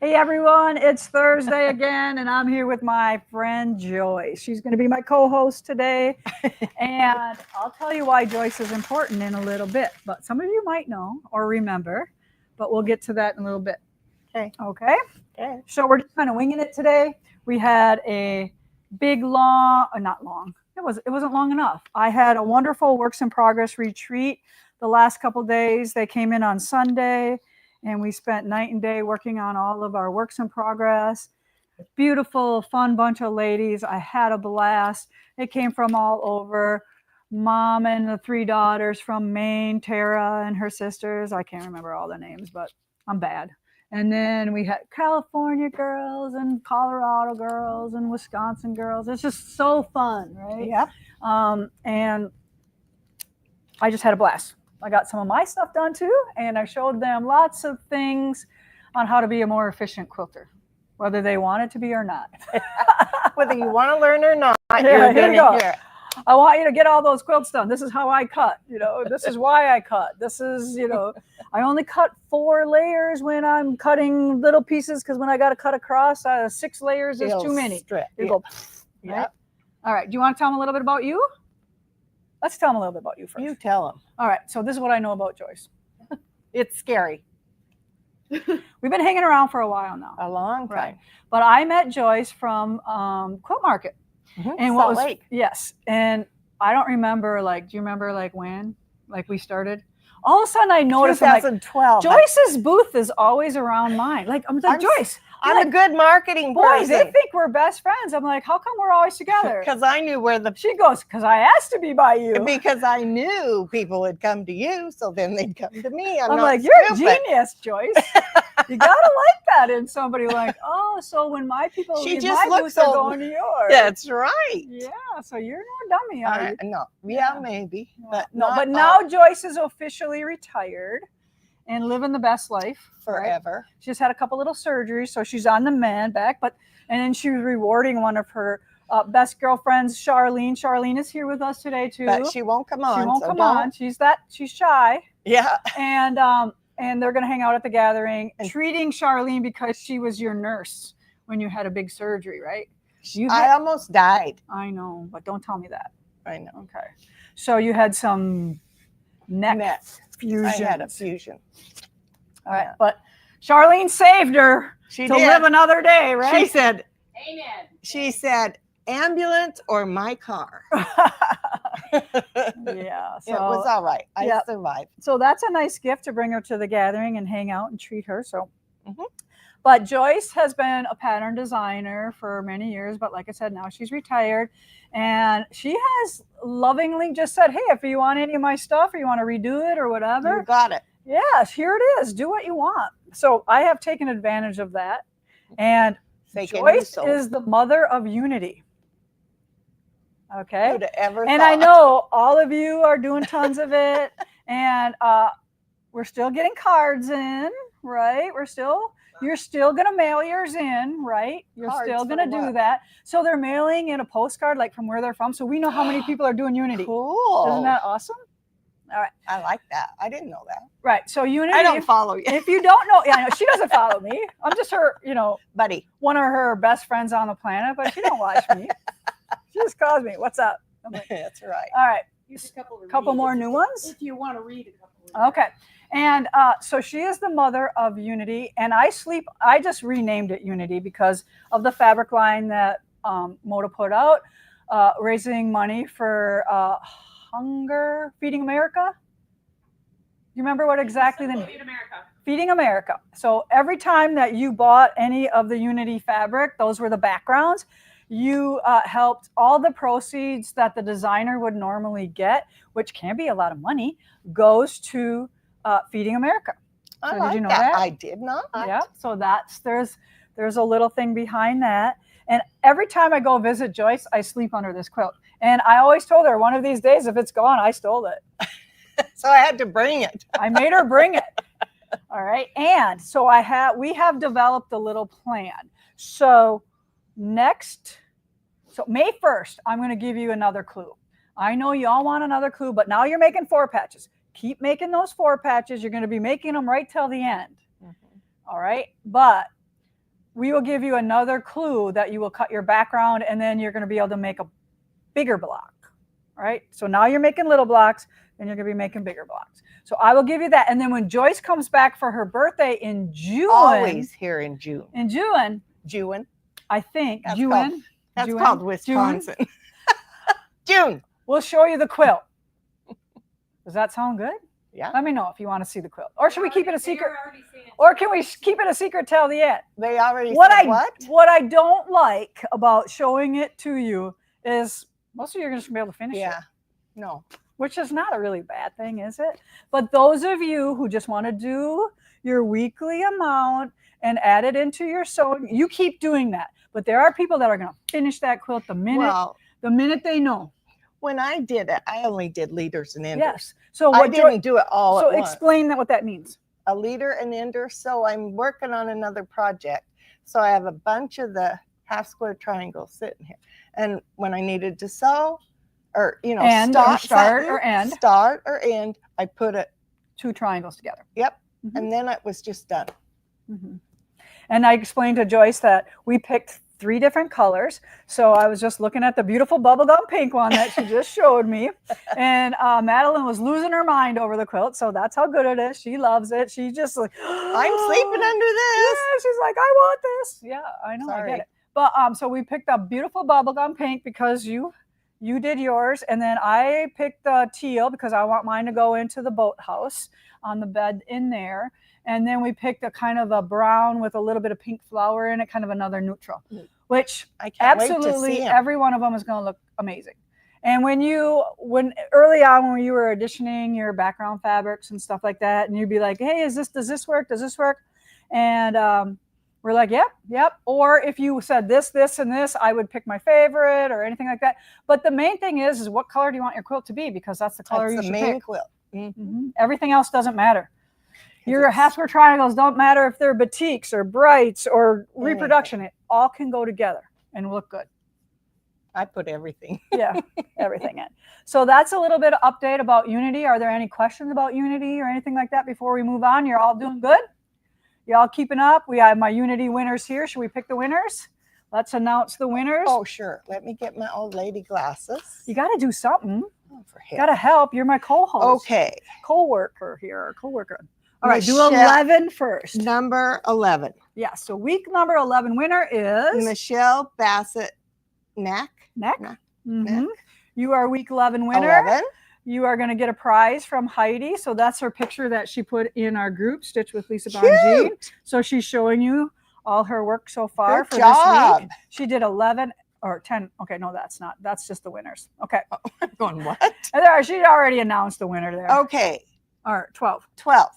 Hey everyone, it's Thursday again, and I'm here with my friend Joyce. She's going to be my co-host today, and I'll tell you why Joyce is important in a little bit. But some of you might know or remember, but we'll get to that in a little bit. Okay. Okay. So we're just kind of winging it today. We had a big, not long. It wasn't long enough. I had a wonderful works in progress retreat the last couple days. They came in on Sunday. And we spent night and day working on all of our works in progress. Beautiful, fun bunch of ladies. I had a blast. They came from all over. Mom and the 3 daughters from Maine, Tara and her sisters. I can't remember all the names, but I'm bad. And then we had California girls and Colorado girls and Wisconsin girls. It's just so fun, right? Yep. And I just had a blast. I got some of my stuff done too, and I showed them lots of things on how to be a more efficient quilter, whether they want it to be or not. Whether you want to learn or not, Yeah, you're going to hear it. I want you to get all those quilts done. This is how I cut. This is why I cut. This is, I only cut 4 layers when I'm cutting little pieces, because when I got to cut across, 6 layers is too many. You go, yeah. Right? All right. Do you want to tell them a little bit about you? Let's tell them a little bit about you first. You tell them. All right. So this is what I know about Joyce. It's scary. We've been hanging around for a while now. A long time. Right. But I met Joyce from Quilt Market. Mm-hmm. And Salt Lake. Yes. And I don't remember, do you remember when? We started? All of a sudden I noticed 2012. Joyce's booth is always around mine. I'm like, Joyce. I'm a good marketing person. Boy, they think we're best friends. I'm like, how come we're always together? Because I knew where She goes, because I asked to be by you. Because I knew people would come to you, so then they'd come to me. I'm like, stupid. You're a genius, Joyce. You gotta like that in somebody. Like, oh, so when my people She in just my looks booth are so. going to yours. That's right. Yeah, so you're no dummy, are you? No, yeah, maybe, but no. not But now Joyce is officially retired and living the best life forever. Right? She just had a couple little surgeries, so she's on the mend back. And then she was rewarding one of her best girlfriends, Charlene. Charlene is here with us today too. But she won't come on. She won't come on. She's shy. Yeah. And they're gonna hang out at the gathering, treating Charlene because she was your nurse when you had a big surgery, right? I almost died. I know, but don't tell me that. I know. Okay. So you had some neck fusion. I had a fusion. All right, but Charlene saved her to live another day, right? She said, "Amen." She said, "Ambulance or my car." Yeah, so it was all right. I survived. So that's a nice gift to bring her to the gathering and hang out and treat her. So, But Joyce has been a pattern designer for many years. But like I said, now she's retired, and she has lovingly just said, "Hey, if you want any of my stuff or you want to redo it or whatever, you got it. Yes, here it is. Do what you want." So I have taken advantage of that. And Joyce is the mother of unity. Okay. Who'd have ever and thought? I know all of you are doing tons of it. And we're still getting cards in, right? You're still going to mail yours in, right? You're still going to do that. So they're mailing in a postcard, like from where they're from. So we know how many people are doing unity. Cool. Isn't that awesome? All right. I like that. I didn't know that. Right. So unity. I don't follow you. If you don't know, I know she doesn't follow me. I'm just her, buddy. One of her best friends on the planet, but she don't watch me. She just calls me. What's up? I'm like, that's right. All right. Here's a couple more new ones. If you want to read a couple. Okay. And so she is the mother of Unity, and I just renamed it Unity because of the fabric line that Moda put out, raising money for Feeding America. You remember what exactly Feeding America. So every time that you bought any of the Unity fabric, those were the backgrounds. You helped all the proceeds that the designer would normally get, which can be a lot of money, goes to Feeding America. So did you know that? I did not. Yeah. So there's a little thing behind that. And every time I go visit Joyce, I sleep under this quilt. And I always told her, one of these days, if it's gone, I stole it. So I had to bring it. I made her bring it. All right. And so we have developed a little plan. So May 1st, I'm going to give you another clue. I know you all want another clue, but now you're making 4 patches. Keep making those 4 patches. You're going to be making them right till the end. All right. But we will give you another clue that you will cut your background, and then you're going to be able to make a bigger block, right? So now you're making little blocks, and you're going to be making bigger blocks. So I will give you that. And then when Joyce comes back for her birthday in June. Always here in June. In June. June. I think. That's June. called, that's June, called Wisconsin. June. We'll show you the quilt. Does that sound good? Yeah. Let me know if you want to see the quilt. Or should we keep it a secret? Or can we keep it a secret till the end? They already What said what I don't like about showing it to you is most of you are just going to be able to finish it. Yeah. No. Which is not a really bad thing, is it? But those of you who just want to do your weekly amount and add it into your sewing, you keep doing that. But there are people that are going to finish that quilt the minute they know. When I did it, I only did leaders and enders. Yes. So I didn't do it all So at once. explain what that means. A leader and ender. So I'm working on another project. So I have a bunch of the half square triangles sitting here. And when I needed to sew, or start or end, I put it 2 triangles together. Yep. And then it was just done. And I explained to Joyce that we picked 3 different colors. So I was just looking at the beautiful bubblegum pink one that she just showed me. And Madeline was losing her mind over the quilt. So that's how good it is. She loves it. She just like, I'm sleeping under this. Yeah, she's like, I want this. Yeah, I know. Sorry. I get it. But so we picked up beautiful bubblegum pink because you did yours. And then I picked the teal because I want mine to go into the boathouse on the bed in there. And then we picked a kind of a brown with a little bit of pink flower in it, kind of another neutral, which I can't absolutely wait to see 'em. every one of them is going to look amazing. And when early on when you were auditioning your background fabrics and stuff like that, and you'd be like, hey, does this work? Does this work? And we're like, yep. Or if you said this, and this, I would pick my favorite or anything like that. But the main thing is what color do you want your quilt to be? Because that's the color you should pick. Main quilt. Everything else doesn't matter. Your half square triangles don't matter if they're batiks or brights or reproduction. It all can go together and look good. I put everything. Yeah, everything in. So that's a little bit of update about Unity. Are there any questions about Unity or anything like that before we move on? You're all doing good? Y'all keeping up? We have my Unity winners here. Should we pick the winners? Let's announce the winners. Oh, sure. Let me get my old lady glasses. You got to do something. Oh, for Got to help. You're my co-host. Okay. Co-worker here. Co-worker. All right, Michelle, do 11 first. Number 11. Yeah, so week number 11 winner is Michelle Bassett Neck. You are week 11 winner. 11. You are going to get a prize from Heidi. So that's her picture that she put in our group, Stitch with Lisa Bongean. So she's showing you all her work so far Good for job. this week. She did 11 or 10. Okay, no, that's not. That's just the winners. Okay. I'm going, what? And there, she already announced the winner there. Okay. All right, 12. 12.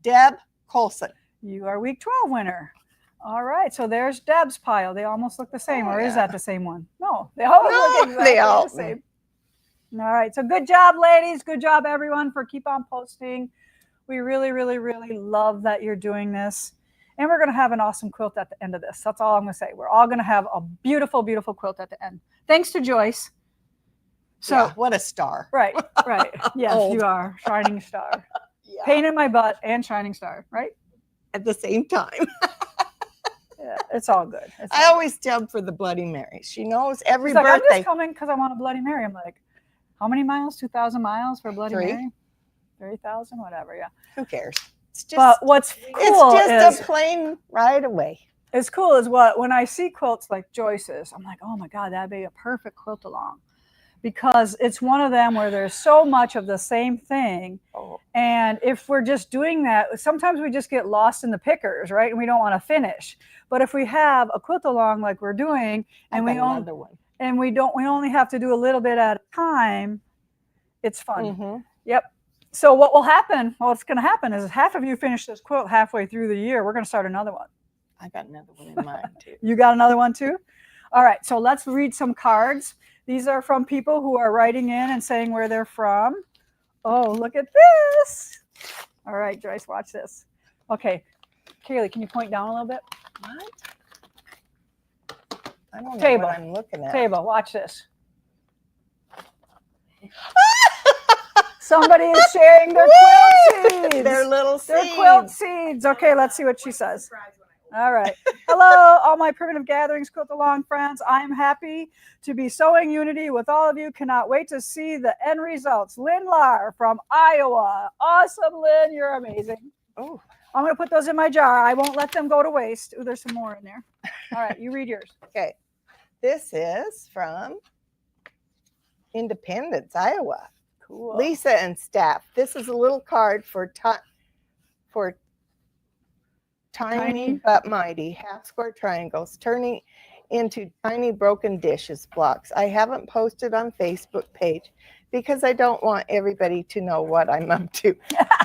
Deb Colson. You are week 12 winner. All right, so there's Deb's pile. They almost look the same, or is that the same one? No, they always look exactly the same. All right, so good job, ladies. Good job, everyone, for keep on posting. We really, really, really love that you're doing this. And we're going to have an awesome quilt at the end of this. That's all I'm going to say. We're all going to have a beautiful, beautiful quilt at the end. Thanks to Joyce. So, yeah, what a star. Right. Yes, you are. Shining star. Yeah. Pain in my butt and shining star, right? At the same time. Yeah, it's all good. I always Deb for the Bloody Mary. She knows every She's like, birthday. I'm just coming because I want a Bloody Mary. I'm like, how many miles? 2,000 miles for Bloody 3. Mary? 3,000, whatever, yeah. Who cares? It's just, but what's cool it's just a plain right away. It's cool is when I see quilts like Joyce's, I'm like, oh my God, that'd be a perfect quilt along. Because it's one of them where there's so much of the same thing. Oh. And if we're just doing that, sometimes we just get lost in the pickers, right? And we don't want to finish. But if we have a quilt along like we're doing, and we only have to do a little bit at a time, it's fun. Yep. So what's going to happen is half of you finish this quilt halfway through the year. We're going to start another one. I got another one in mind too. You got another one too? All right. So let's read some cards. These are from people who are writing in and saying where they're from. Oh, look at this. All right, Joyce, watch this. Okay. Kaylee, can you point down a little bit? What? I don't know what I'm looking at. Table, watch this. Somebody is sharing their quilt seeds. Their little seeds. Their quilt seeds. Okay, let's see what she says. All right. Hello, all my primitive gatherings, quilt along friends. I am happy to be sewing unity with all of you. Cannot wait to see the end results. Lynn Lar from Iowa. Awesome, Lynn. You're amazing. Oh, I'm going to put those in my jar. I won't let them go to waste. Ooh, there's some more in there. All right, you read yours. okay. This is from Independence, Iowa. Cool. Lisa and staff. This is a little card for tiny but mighty half square triangles turning into tiny broken dishes blocks. I haven't posted on Facebook page because I don't want everybody to know what I'm up to.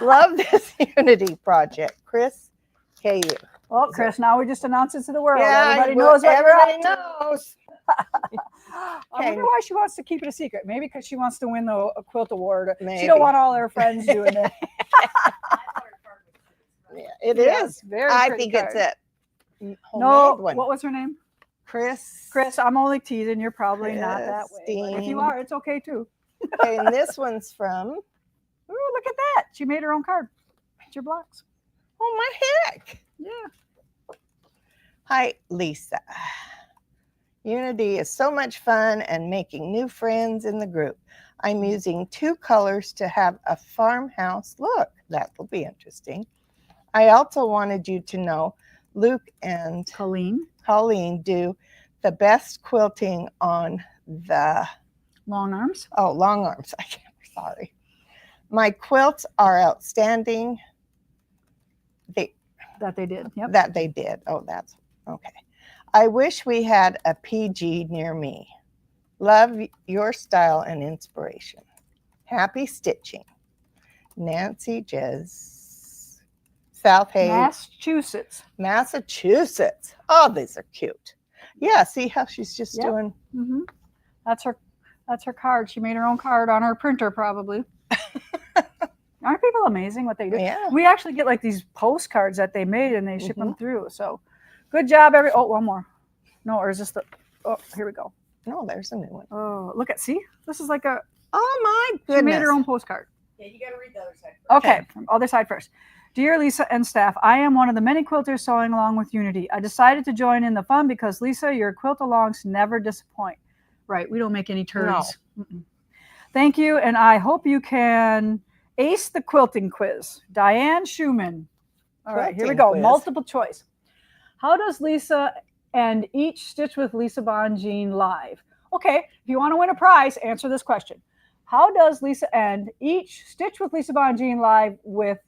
Love this unity project. Chris KU. Well, Chris, now we just announced it to the world. Yeah, Everybody knows what everybody you're up to. knows. I wonder why she wants to keep it a secret. Maybe because she wants to win the quilt award. Maybe. She don't want all her friends doing it. Yeah, it Yes, is. very I pretty think card. it's it. No, Homemade one. what was her name? Chris. Chris, I'm only teasing. You're probably not that way. But if Christine. you are, it's okay too. Okay, and this one's from. Ooh, look at that. She made her own card. It's your blocks. Oh my heck! Yeah. Hi, Lisa. Unity is so much fun and making new friends in the group. I'm using 2 colors to have a farmhouse look. That will be interesting. I also wanted you to know Luke and Colleen. do the best quilting on the Long arms. long arms. Sorry. My quilts are outstanding. That they did. Yep. That they did. Oh, that's okay. I wish we had a PG near me. Love your style and inspiration. Happy stitching. Nancy Jez, South Haven, Massachusetts. Oh, these are cute. Yeah, see how she's just doing. Mm-hmm. That's her card. She made her own card on her printer, probably. Aren't people amazing what they do? Yeah. We actually get like these postcards that they made and they ship them through. So good job, one more. No, or is this here we go. No, there's a new one. Oh, look at, see? This is like Oh my goodness. she made her own postcard. Yeah, you got to read the other side. Okay, other side first. Dear Lisa and staff, I am one of the many quilters sewing along with Unity. I decided to join in the fun because, Lisa, your quilt alongs never disappoint. Right, we don't make any turds. No. Thank you, and I hope you can ace the quilting quiz. Diane Schumann. All right, here we go. Quiz. Multiple choice. How does Lisa end each Stitch with Lisa Bongean live? Okay, if you want to win a prize, answer this question. How does Lisa end each Stitch with Lisa Bongean live with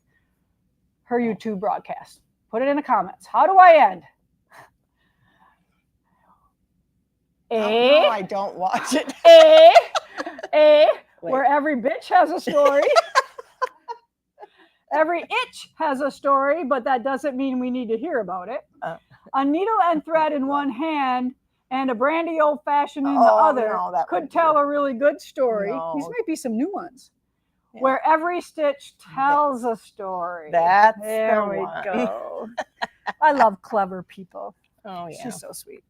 her YouTube broadcast? Put it in the comments. How do I end? No, I don't watch it. Where every bitch has a story. Every itch has a story, but that doesn't mean we need to hear about it. A needle and thread in one hand and a brandy old fashioned in the other could tell a really good story. No. These might be some new ones. Yeah. Where every stitch tells a story. There we go. I love clever people. Oh yeah. She's so sweet.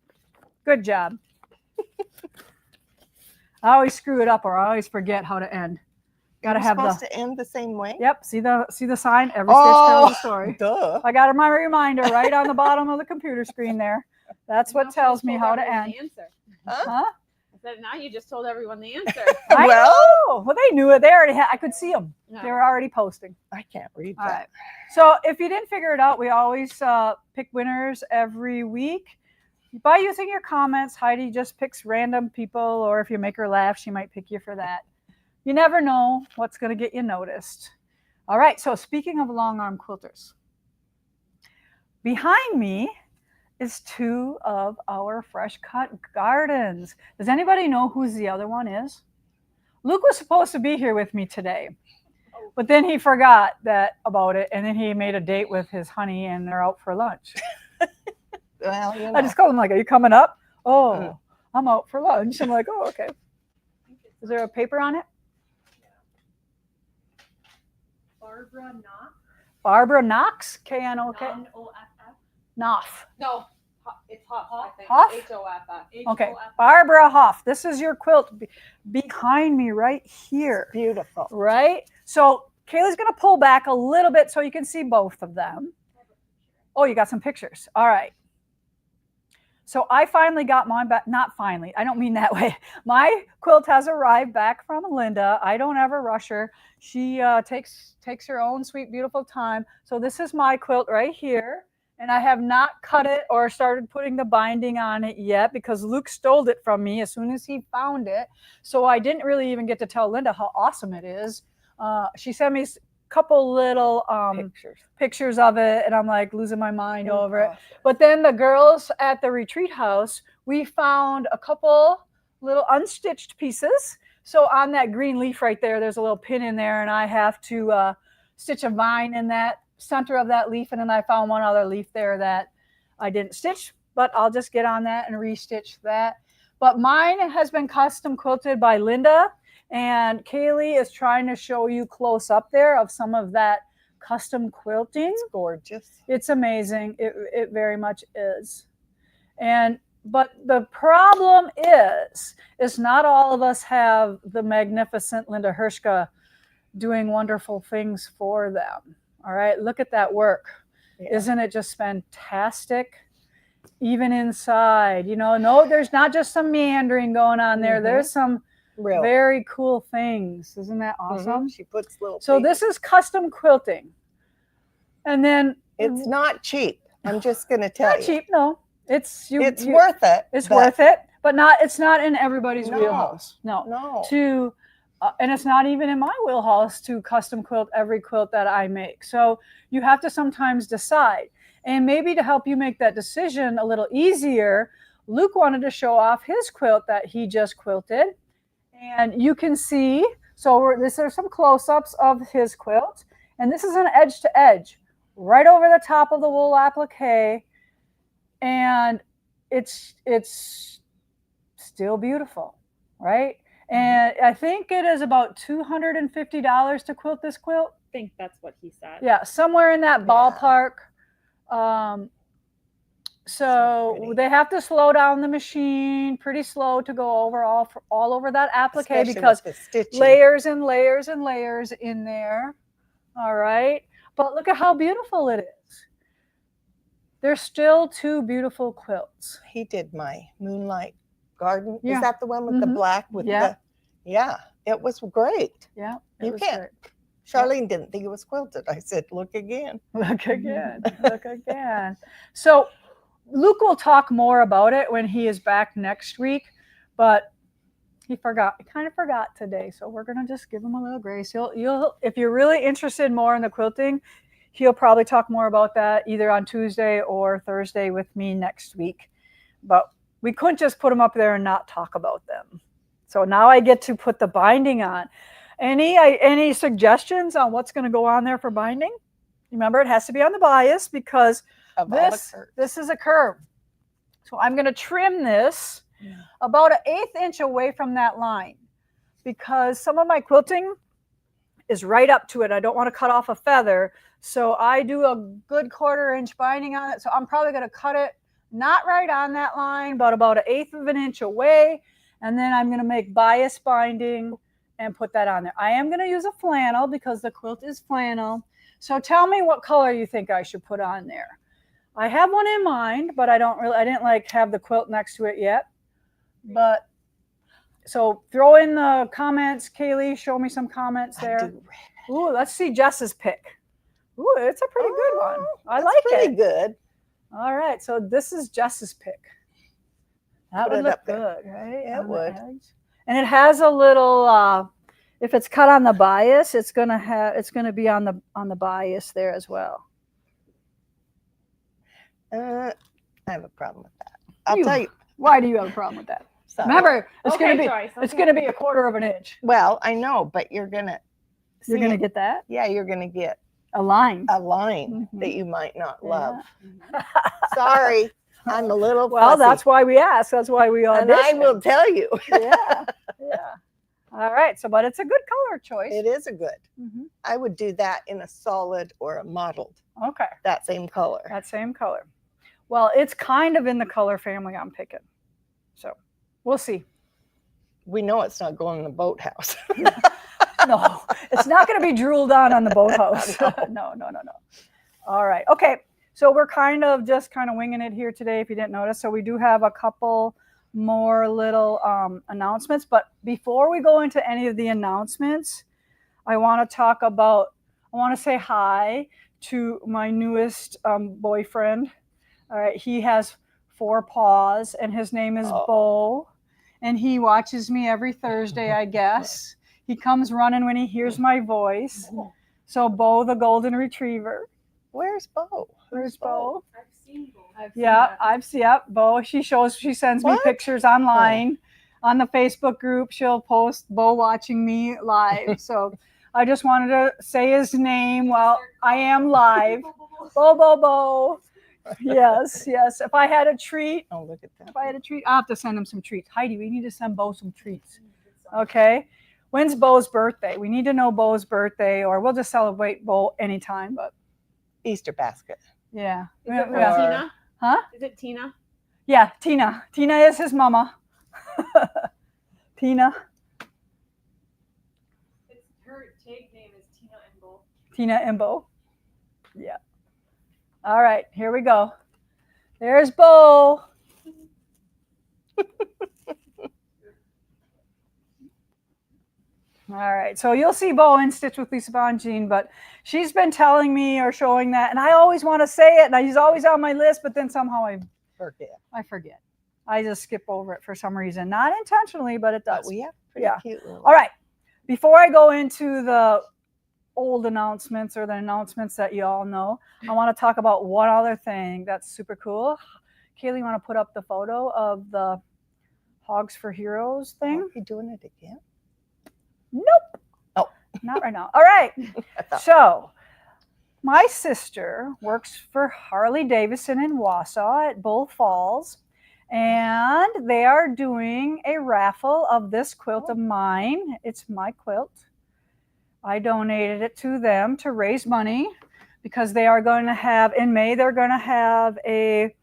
Good job. I always screw it up or I always forget how to end. Gotta have supposed to end the same way. Yep. See the sign? Every stitch tells a story. Duh. I got my reminder right on the bottom of the computer screen there. That's what tells me how to end. Huh? I said, now you just told everyone the answer. I know. Well, they knew it. They already had. I could see them. No. They were already posting. I can't read that. All right. So if you didn't figure it out, we always pick winners every week. By using your comments, Heidi just picks random people, or if you make her laugh, she might pick you for that. You never know what's going to get you noticed. All right, so speaking of long arm quilters, behind me is 2 of our fresh cut gardens. Does anybody know who the other one is? Luke was supposed to be here with me today, but then he forgot about it, and then he made a date with his honey, and they're out for lunch. Well, you know. I just called him like, are you coming up? Oh, I'm out for lunch. I'm like, oh, okay. Is there a paper on it? Barbara Knox. Barbara Knox? K-N-O-K? N-O-F-F. Knopf. No, it's Huff, I think. Huff? H-O-F-F. Okay, Barbara Huff. This is your quilt behind me right here. Beautiful. Right? So Kaylee's going to pull back a little bit so you can see both of them. Oh, you got some pictures. All right. So I finally got mine back. Not finally. I don't mean that way. My quilt has arrived back from Linda. I don't ever rush her. She takes her own sweet, beautiful time. So this is my quilt right here. And I have not cut it or started putting the binding on it yet because Luke stole it from me as soon as he found it. So I didn't really even get to tell Linda how awesome it is. She sent me couple little pictures of it, and I'm like losing my mind over it. But then the girls at the retreat house, we found a couple little unstitched pieces. So on that green leaf right there, there's a little pin in there, and I have to stitch a vine in that center of that leaf. And then I found one other leaf there that I didn't stitch, but I'll just get on that and restitch that. But mine has been custom quilted by Linda. And Kaylee is trying to show you close up there of some of that custom quilting. It's gorgeous. It's amazing. It very much is. But the problem is not all of us have the magnificent Linda Hershka doing wonderful things for them. All right, look at that work. Yeah. Isn't it just fantastic? Even inside, no, there's not just some meandering going on there. There's some very cool things. Isn't that awesome? She puts little so this is custom quilting. And then it's not cheap. I'm just going to tell you. Not cheap, no. It's worth it. It's worth it, but it's not in everybody's wheelhouse. No. And it's not even in my wheelhouse to custom quilt every quilt that I make. So you have to sometimes decide. And maybe to help you make that decision a little easier, Luke wanted to show off his quilt that he just quilted. And you can see, so this are some close-ups of his quilt. And this is an edge to edge, right over the top of the wool applique. And it's still beautiful, right? And I think it is about $250 to quilt this quilt. I think that's what he said. Yeah, somewhere in that ballpark. So they have to slow down the machine, pretty slow to go over all over that applique. Especially because layers and layers and layers in there. All right. But look at how beautiful it is. There's still two beautiful quilts. He did my Moonlight Garden. Yeah. Is that the one with the black with the it was great. Yeah. You can't. Charlene didn't think it was quilted. I said, look again. Look again. Look again. So Luke will talk more about it when he is back next week, but he kind of forgot today. So we're going to just give him a little grace. You'll, if you're really interested more in the quilting, he'll probably talk more about that either on Tuesday or Thursday with me next week. But we couldn't just put them up there and not talk about them. So now I get to put the binding on. Any suggestions on what's going to go on there for binding? Remember, it has to be on the bias because this is a curve. So I'm going to trim this about 1/8 inch away from that line because some of my quilting is right up to it. I don't want to cut off a feather. So I do a good 1/4 inch binding on it. So I'm probably going to cut it not right on that line, but about 1/8 of an inch away. And then I'm going to make bias binding and put that on there. I am going to use a flannel because the quilt is flannel. So tell me what color you think I should put on there. I have one in mind, but I didn't like have the quilt next to it yet. But so throw in the comments, Kaylee, show me some comments there. Ooh, let's see Jess's pick. Ooh, it's a pretty good one. I like it. Pretty good. All right, so this is Jess's pick. That would look good, right? Yeah, it would. And it has a little. If it's cut on the bias, it's gonna be on the bias there as well. I have a problem with that. I'll tell you. Why do you have a problem with that? Sorry. Remember, it's gonna be Joyce, it's gonna be 1/4 of an inch. Well, I know, but you're gonna get that. Yeah, you're gonna get a line that you might not love. Sorry, I'm a little. Well, fussy. That's why we ask. That's why we audition. And I will tell you. Yeah. All right. So, but it's a good color choice. It is a good. I would do that in a solid or a mottled. Okay. That same color. Well, it's kind of in the color family I'm picking. So we'll see. We know it's not going in the boathouse. No, it's not going to be drooled on the boathouse. No. All right. Okay. So we're kind of winging it here today, if you didn't notice. So we do have a couple more little announcements. But before we go into any of the announcements, I want to say hi to my newest boyfriend. All right, he has 4 paws, and his name is Bo, and he watches me every Thursday, I guess. He comes running when he hears my voice. So Bo, the golden retriever. Where's Bo? Where's Bo? I've seen Bo. I've seen Bo. She sends me What? pictures online on the Facebook group. She'll post Bo watching me live. So I just wanted to say his name while I am live. Bo. Yes. If I had a treat, Oh, look at that. I'll have to send him some treats. Heidi, we need to send Bo some treats. Okay. When's Bo's birthday? We need to know Bo's birthday, or we'll just celebrate Bo anytime. But Easter basket. yeah. Is it Yeah. Tina? Huh? Is it Tina? Yeah, Tina. Tina is his mama. Tina. Her tag name is Tina and Bo. Tina and Bo. Yeah. All right, here we go. There's Bo. All right, so you'll see Bo in Stitch with Lisa Bongean, but she's been telling me or showing that, and I always want to say it, and he's always on my list, but then somehow I forget. I just skip over it for some reason. Not intentionally, but it does. But we have pretty cute little. All right, before I go into the old announcements or the announcements that you all know, I want to talk about one other thing that's super cool. Kaylee, you want to put up the photo of the Hogs for Heroes thing? Are you doing it again? Nope. Oh. Not right now. All right. So my sister works for Harley Davidson in Wausau at Bull Falls, and they are doing a raffle of this quilt of mine. It's my quilt. I donated it to them to raise money because they are going to have, in May, they're going to have a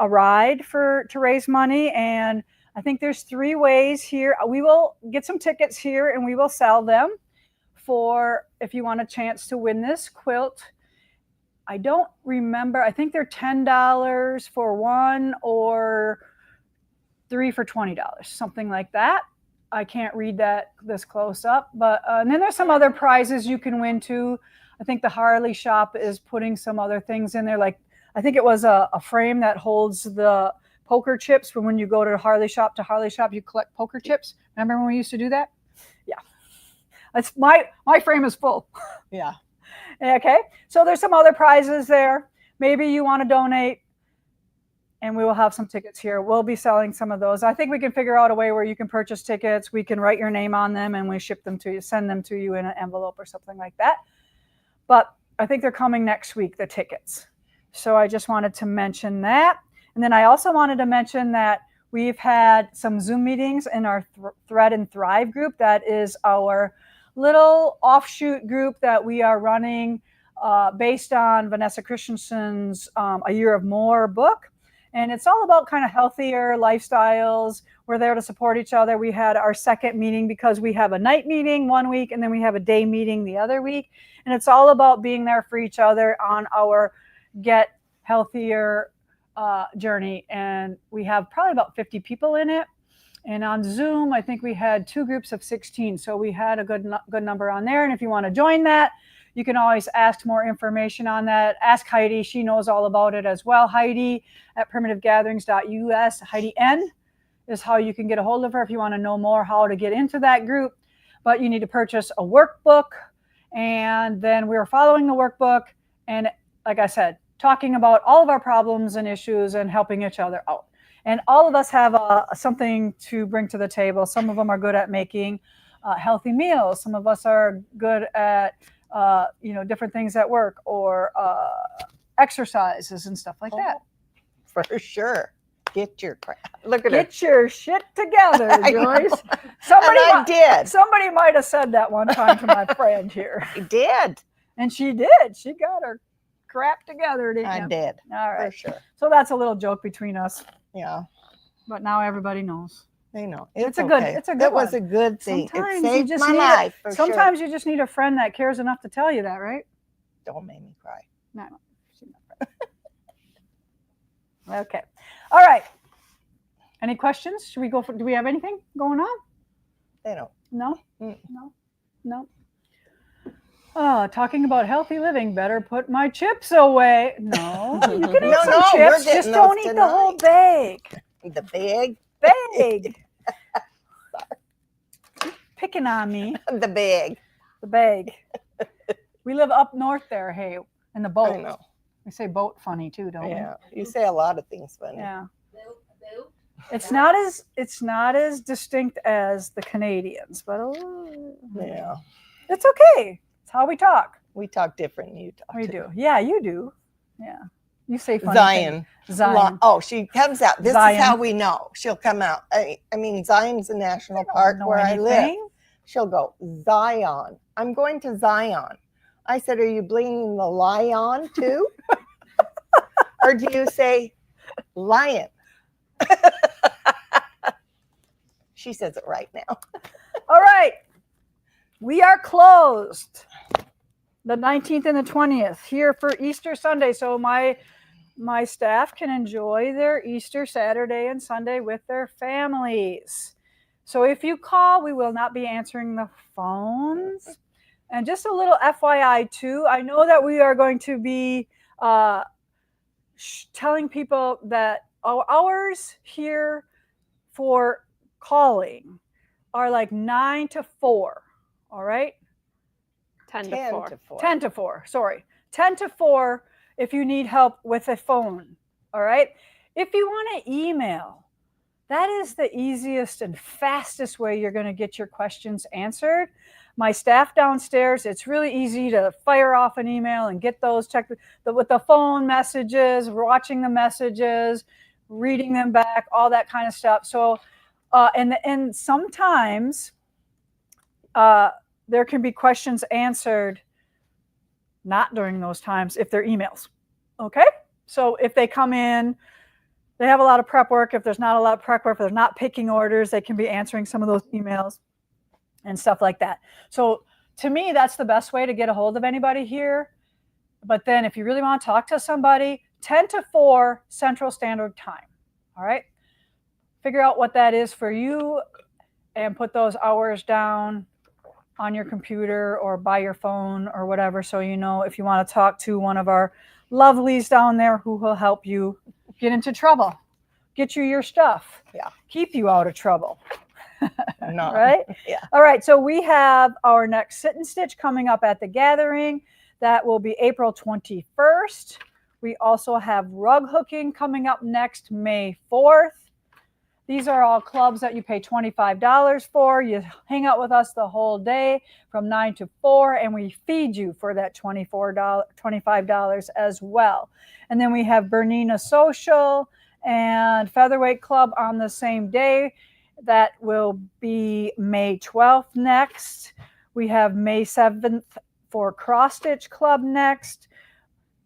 ride to raise money. And I think there's 3 ways here. We will get some tickets here and we will sell them for if you want a chance to win this quilt. I don't remember. I think they're $10 for one or 3 for $20, something like that. I can't read this close up, but and then there's some other prizes you can win too. I think the Harley shop is putting some other things in there. Like I think it was a frame that holds the poker chips. When you go to Harley shop, you collect poker chips. Remember when we used to do that? Yeah, that's my frame is full. Yeah. Okay, so there's some other prizes there. Maybe you want to donate, and we will have some tickets here. We'll be selling some of those. I think we can figure out a way where you can purchase tickets. We can write your name on them and we ship them to you, send them to you in an envelope or something like that. But I think they're coming next week, the tickets. So I just wanted to mention that. And then I also wanted to mention that we've had some Zoom meetings in our Thread and Thrive group. That is our little offshoot group that we are running based on Vanessa Christensen's A Year of More book. And it's all about kind of healthier lifestyles. We're there to support each other. We had our second meeting because we have a night meeting one week and then we have a day meeting the other week. And it's all about being there for each other on our Get Healthier journey. And we have probably about 50 people in it. And on Zoom, I think we had 2 groups of 16. So we had a good number on there. And if you want to join that, you can always ask more information on that. Ask Heidi. She knows all about it as well. Heidi at primitivegatherings.us. Heidi N is how you can get a hold of her if you want to know more how to get into that group. But you need to purchase a workbook. And then we're following the workbook. And like I said, talking about all of our problems and issues and helping each other out. And all of us have something to bring to the table. Some of them are good at making healthy meals. Some of us are good at different things at work or exercises and stuff like that. For sure. Get your crap. Look at Get your shit together, I Joyce. know. I did. Somebody might have said that one time to my friend here. I did. And she did. She got her crap together, didn't you? I did. All right. For sure. So that's a little joke between us. Yeah. But now everybody knows. They know. It's a okay. good It was one. a good thing. Sometimes It you saved just my need life. For Sometimes sure. you just need a friend that cares enough to tell you that, right? Don't make me cry. No, she's not right. Okay. All right. Any questions? Should we go for, do we have anything going on? They don't. No? Mm. No. Oh, talking about healthy living, better put my chips away. No, you can eat No, some no, we're chips, just getting don't those eat the whole tonight. bag. The big, Bag. Picking on me. the big. The bag. We live up north there, hey, in the boat. I know. We say boat funny too, don't Yeah, you say a lot of things funny. we? Yeah. It's not as distinct as the Canadians, but Yeah, it's okay. It's how we talk. we talk different than you talk. We too. do. Yeah, you do. Yeah. You say funny Zion. things. Zion. Oh, she comes out. This Zion. is how we know. She'll come out. I mean, Zion's a national park where I live. She'll go, Zion. I'm going to Zion. I said, are you bringing the lion too? Or do you say lion? She says it right now. All right. We are closed the 19th and the 20th here for Easter Sunday. So my staff can enjoy their Easter Saturday and Sunday with their families. So if you call, we will not be answering the phones. And just a little FYI too, I know that we are going to be telling people that our hours here for calling are like 9 to 4. All right? 10 to 4. 10 to 4. Sorry. 10 to 4 if you need help with a phone. All right? If you want to email, that is the easiest and fastest way you're going to get your questions answered. My staff downstairs, it's really easy to fire off an email and get those checked with the phone messages, watching the messages, reading them back, all that kind of stuff. So, and sometimes there can be questions answered not during those times if they're emails. Okay? So if they come in, they have a lot of prep work. If there's not a lot of prep work, if they're not picking orders, they can be answering some of those emails and stuff like that. So to me, that's the best way to get a hold of anybody here. But then if you really want to talk to somebody, 10 to 4 Central Standard Time. All right? Figure out what that is for you and put those hours down on your computer or by your phone or whatever, so you know if you want to talk to one of our lovelies down there who will help you get into trouble, get you your stuff, keep you out of trouble. No. Right? Yeah. All right, so we have our next sit and stitch coming up at the gathering. That will be April 21st. We also have rug hooking coming up next May 4th. These are all clubs that you pay $25 for. You hang out with us the whole day from 9 to 4, and we feed you for that $25 as well. And then we have Bernina Social and Featherweight Club on the same day. That will be May 12th next. We have May 7th for Cross Stitch Club next.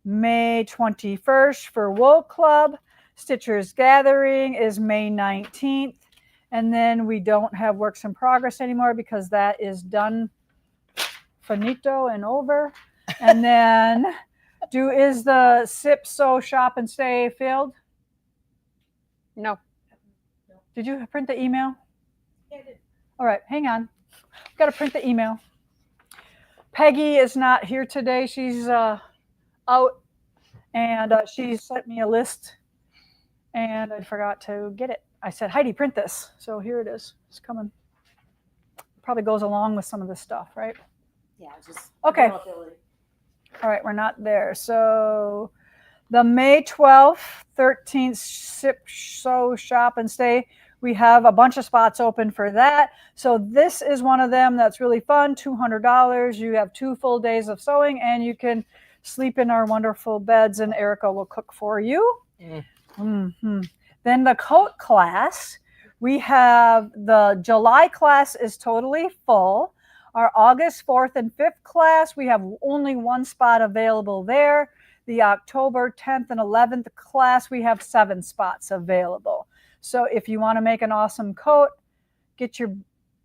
May 21st for Wool Club. Stitchers Gathering is May 19th. And then we don't have Works in Progress anymore because that is done, finito and over. And then is the Sip, Sew, Shop, and Stay filled? No. Did you print the email? Yeah, I did. All right, hang on. I've got to print the email. Peggy is not here today. She's out, and she sent me a list, and I forgot to get it. I said, Heidi, print this. So here it is. It's coming. Probably goes along with some of this stuff, right? Yeah, just okay. All right, we're not there. So the May 12th, 13th Sip, Sew, Shop, and Stay, we have a bunch of spots open for that. So this is one of them that's really fun, $200. You have 2 full days of sewing, and you can sleep in our wonderful beds, and Erica will cook for you. Mm-hmm. Then the coat class, we have the July class is totally full. Our August 4th and 5th class, we have only 1 spot available there. The October 10th and 11th class, we have 7 spots available. So if you want to make an awesome coat, get your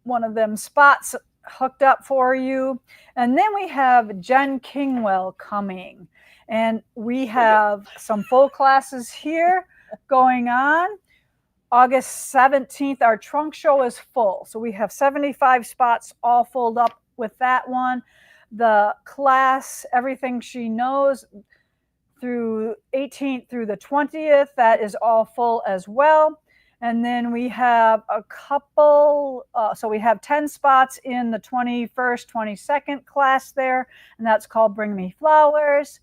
one of them spots hooked up for you. And then we have Jen Kingwell coming. And we have some full classes here going on. August 17th, our trunk show is full. So we have 75 spots all filled up with that one. The class, Everything She Knows, through 18th through the 20th, that is all full as well. And then we have a couple, so we have 10 spots in the 21st, 22nd class there, and that's called Bring Me Flowers.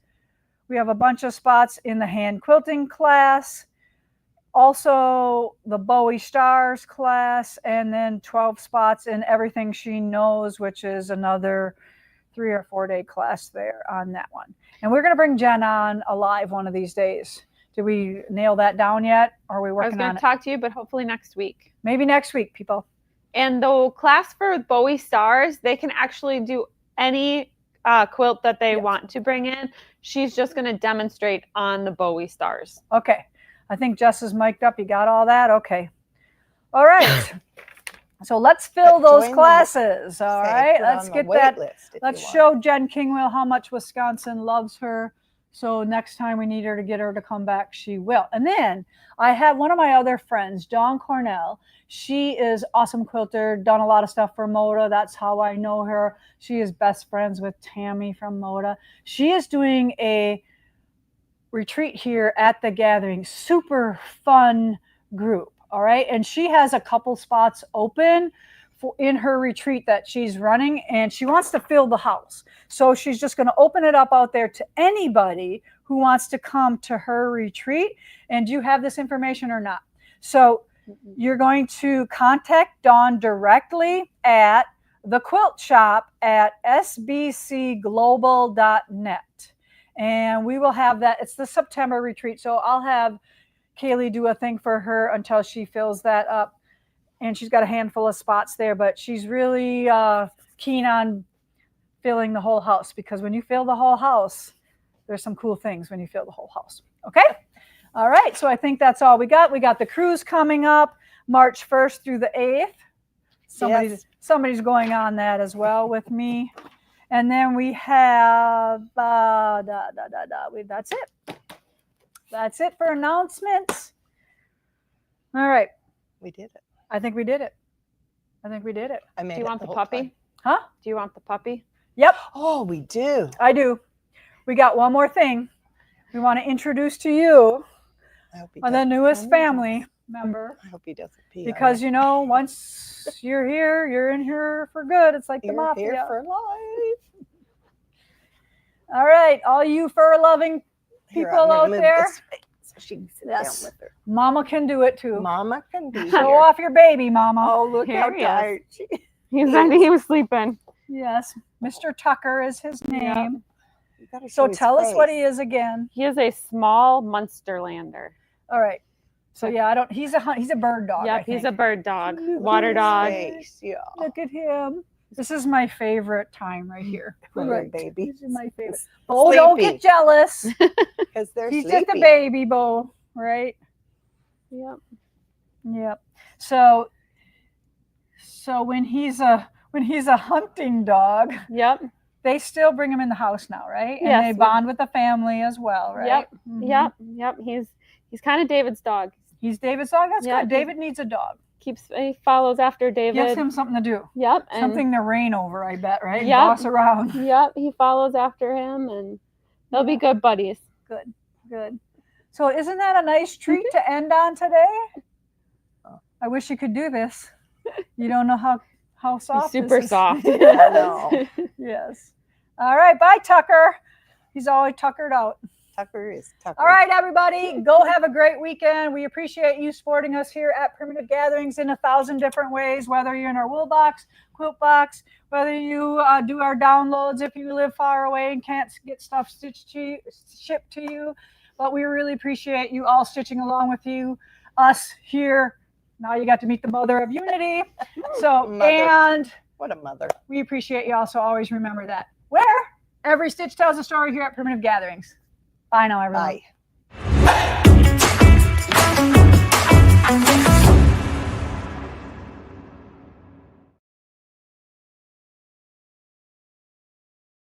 We have a bunch of spots in the hand quilting class, also the Bowie Stars class, and then 12 spots in Everything She Knows, which is another 3 or 4 day class there on that one. And we're going to bring Jen on alive one of these days. Did we nail that down yet? Or are we working on it? I was going to talk to you, but hopefully next week. Maybe next week, people. And the class for Bowie Stars, they can actually do any quilt that they want to bring in. She's just going to demonstrate on the Bowie Stars. Okay. I think Jess is mic'd up. You got all that? Okay. All right. So let's fill those classes. All right. Let's get that. Let's show Jen Kingwell how much Wisconsin loves her. So next time we need her to get her to come back, she will. And then I have one of my other friends, Dawn Cornell. She is awesome quilter, done a lot of stuff for Moda. That's how I know her. She is best friends with Tammy from Moda. She is doing a retreat here at the gathering. Super fun group. All right. And she has a couple spots open in her retreat that she's running, and she wants to fill the house. So she's just going to open it up out there to anybody who wants to come to her retreat. And do you have this information or not? So you're going to contact Dawn directly at the quilt shop at sbcglobal.net. And we will have that. It's the September retreat. So I'll have Kaylee do a thing for her until she fills that up. And she's got a handful of spots there, but she's really keen on filling the whole house, because when you fill the whole house, there's some cool things when you fill the whole house. Okay. All right. So I think that's all we got. We got the cruise coming up March 1st through the 8th. Somebody's going on that as well with me. And then we have, that's it. That's it for announcements. All right. We did it. I think we did it. I think we did it. I made Do you want the whole puppy? time. Huh? Do you want the puppy? Yep. Oh, we do. I do. We got one more thing. We want to introduce to you the newest family member. I hope he doesn't pee. Because, you know, once you're here, you're in here for good. It's like the mafia. Here for life. All right. All you fur-loving people out there. So she can sit down with her. Mama can do it too. Mama can do it. Show off your baby, Mama. Oh, look Here how he is. tired she is. He was sleeping. Yes. Mr. Tucker is his name. Yep. So tell us what he is again. He is a small Munsterlander. All right. So yeah, he's a bird dog. Yep, he's a bird dog. Look Water at dog. his face, yeah. Look at him. This is my favorite time right here. Right, baby. This is my favorite. Bo, don't get jealous. Because they're He's sleepy. just a baby, Bo, right? Yep. Yep. So when he's a hunting dog, Yep. they still bring him in the house now, right? And Yes, they bond with the family as well, right? Yep. Mhm. Yep. He's kind of David's dog. He's David's dog. That's Yeah, good. David needs a dog. He follows after David. Gives him something to do. Yep. And Something to reign over, I bet, right? Yep. Boss around. Yep. He follows after him, and they'll be good buddies. Good. So isn't that a nice treat to end on today? I wish you could do this. You don't know how soft. He's super this is. soft. I know. Yes. All right. Bye, Tucker. He's always tuckered out. Tucker is Tucker. All right, everybody. Go have a great weekend. We appreciate you supporting us here at Primitive Gatherings in 1,000 different ways, whether you're in our wool box, quilt box, whether you do our downloads if you live far away and can't get stuff shipped to you. But we really appreciate you all stitching along with us here. Now you got to meet the mother of unity. So, and what a mother. We appreciate you all. So always remember that. Where every stitch tells a story here at Primitive Gatherings. Bye now, everyone. Bye.